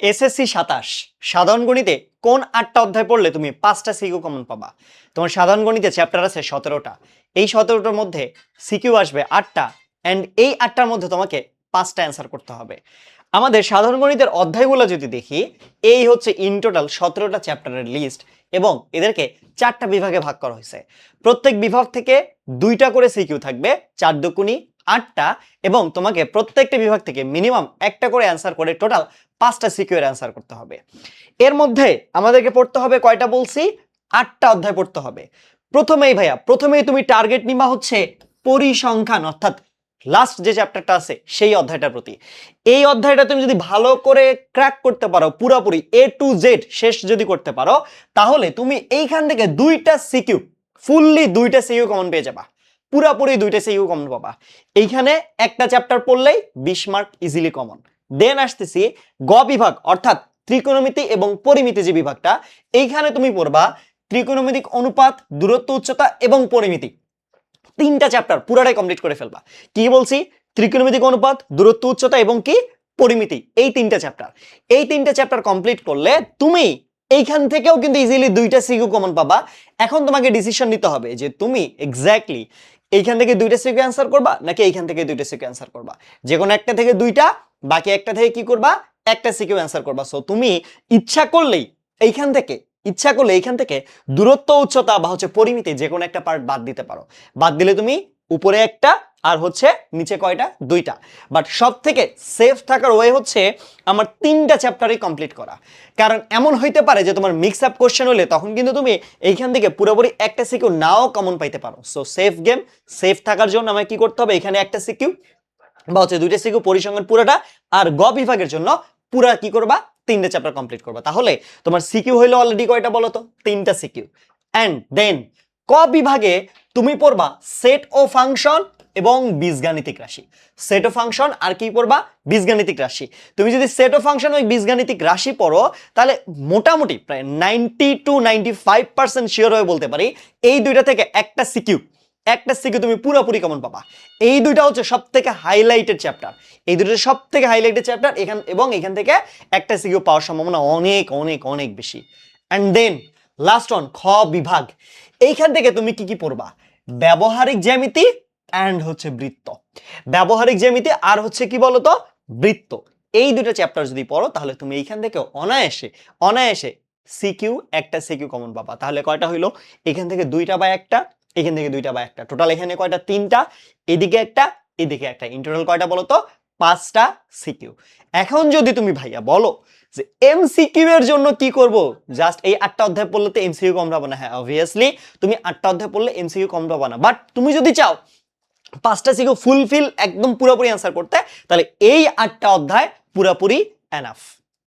SSC 27 সাধারণ গণিতে কোন 8টা অধ্যায় পড়লে তুমি 5টা সিকিউ কমন পাবা? তোমার সাধারণ গণিতে চ্যাপ্টার আছে 17টা। এই 17টার মধ্যে সিকিউ আসবে 8টা এন্ড এই 8টার মধ্যে তোমাকে 5টা অ্যানসার করতে হবে। আমাদের সাধারণ গণিতের অধ্যায়গুলো যদি দেখি, এই হচ্ছে ইন টোটাল 17টা চ্যাপ্টারের লিস্ট এবং এদেরকে 4টা বিভাগে ভাগ করা হয়েছে। প্রত্যেক বিভাগ থেকে 2টা করে সিকিউ থাকবে, 4 দুগুণী 8টা, এবং তোমাকে প্রত্যেকটা বিভাগ থেকে মিনিমাম একটা করে অ্যান্সার করে টোটাল 5টা সিকিউ এর অ্যান্সার করতে হবে। এর মধ্যে আমাদেরকে পড়তে হবে কয়টা বলছি? 8টা অধ্যায় পড়তে হবে। প্রথমেই তুমি টার্গেট নিবা হচ্ছে পরিসংখ্যান, অর্থাৎ লাস্ট যে চ্যাপ্টারটা আছে সেই অধ্যায়টার প্রতি। এই অধ্যায়টা তুমি যদি ভালো করে ক্র্যাক করতে পারো, পুরোপুরি A to Z শেষ যদি করতে পারো, তাহলে তুমি এইখান থেকে ফুললি দুইটা সিকিউ কমন পেয়ে যাবা। পুরাপুরি 2টা সিকিউ কমন পাবা। এইখানে একটা চ্যাপ্টার পড়লেই 20 মার্ক ইজিলি কমন। দেন আসতেছি গ বিভাগ, অর্থাৎ ত্রিকোণমিতি এবং পরিমিতি যে বিভাগটা, এইখানে তুমি পড়বা ত্রিকোণমিতিক অনুপাত, দূরত্ব, উচ্চতা এবং পরিমিতি। 3টা চ্যাপ্টার পুরাটাই কমপ্লিট করে ফেলবা। কি বলছি? ত্রিকোণমিতিক অনুপাত, দূরত্ব, উচ্চতা এবং কি পরিমিতি, এই 3টা চ্যাপ্টার। এই 3টা চ্যাপ্টার কমপ্লিট করলে তুমি এইখান থেকেও কিন্তু ইজিলি 2টা সিকিউ কমন পাবা। এখন তোমাকে ডিসিশন নিতে হবে যে তুমি এক্স্যাক্টলি এইখান থেকে 2টা সিকিউ অ্যান্সার করবা নাকি এইখান থেকে 2টা সিকিউ অ্যান্সার করবা। যে কোনো একটা থেকে 2টা, বাকি একটা থেকে কি করবা? একটা সিকিউ অ্যান্সার করবা। সো তুমি ইচ্ছা করলে এইখান থেকে দূরত্ব, উচ্চতা বা হচ্ছে পরিমিতি যে কোনো একটা পার্ট বাদ দিতে পারো। বাদ দিলে তুমি উপরে একটা আর হচ্ছে নিচে কয়টা? 2টা। বাট সব থেকে সেফ থাকার ওয়ে হচ্ছে আমার 3টা চ্যাপ্টারই কমপ্লিট করা। কারণ এমন হইতে পারে যে তোমার মিক্স আপ কোশ্চেন হলে তখন কিন্তু তুমি এইখান থেকে পুরোপুরি একটা সিকিউ নাও কমন পাইতে পারো। সো সেফ গেম, সেফ থাকার জন্য আমায় কি করতে হবে? এখানে একটা সিকিউ বা হচ্ছে 2টা সিকিউ, পরিসংখ্যান পুরোটা, আর গ বিভাগের জন্য পুরা কি করবা? 3টা চ্যাপ্টার কমপ্লিট করবা। তাহলে তোমার সিকিউ হইলো অলরেডি কয়টা বলো তো? 3টা সিকিউ। এন্ড দেন ক বিভাগে তুমি পড়বা সেট ও ফাংশন এবং বীজগাণিতিক রাশি। সেট ও ফাংশন আর কি পড়বা? বীজগাণিতিক রাশি। তুমি যদি সেট ও ফাংশন ও বীজগাণিতিক রাশি পড়ো, তাহলে মোটামুটি প্রায় 90 to 95% শিওর হয়ে বলতে পারি এই 2টা থেকে একটা সিকিউ তুমি পুরোপুরি কমন পাবা। এই 2টা হচ্ছে সব থেকে হাইলাইটেড চ্যাপ্টার। এখান থেকে একটা সিকিউ পাওয়ার সম্ভাবনা অনেক অনেক অনেক বেশি। এন্ড দেন লাস্ট ওয়ান, খ বিভাগ। এইখান থেকে তুমি কি পড়বা? ব্যবহারিক জ্যামিতি এন্ড হচ্ছে বৃত্ত। ব্যবহারিক জ্যামিতি আর হচ্ছে কি বলতো? বৃত্ত। এই 2টা চ্যাপ্টার যদি পড়ো তাহলে তুমি এইখান থেকে অনায়াসে একটা সিকিউ কমন পাবা। তাহলে কয়টা হইলো? এখান থেকে 2টা বা একটা, এখান থেকে 2টা বা একটা, টোটাল এখানে কয়টা? 3টা। এদিকে একটা, এদিকে একটা, ইন টোটাল কয়টা বলতো? 5টা সিকিউ। এখন যদি তুমি ভাইয়া বলো যে এমসিকিউ এর জন্য কি করব? জাস্ট এই 8টা অধ্যায় পড়লে তো এমসিকিউ কম পাবা না। হ্যাঁ, অবভিয়াসলি তুমি 8টা অধ্যায় পড়লে এমসিকিউ কম পাবা না, বাট তুমি যদি চাও 5টা সিকিউ ফুলফিল একদম পুরোপুরি অ্যান্সার করতে, তাহলে এই 8টা অধ্যায় পুরোপুরি এনাফ।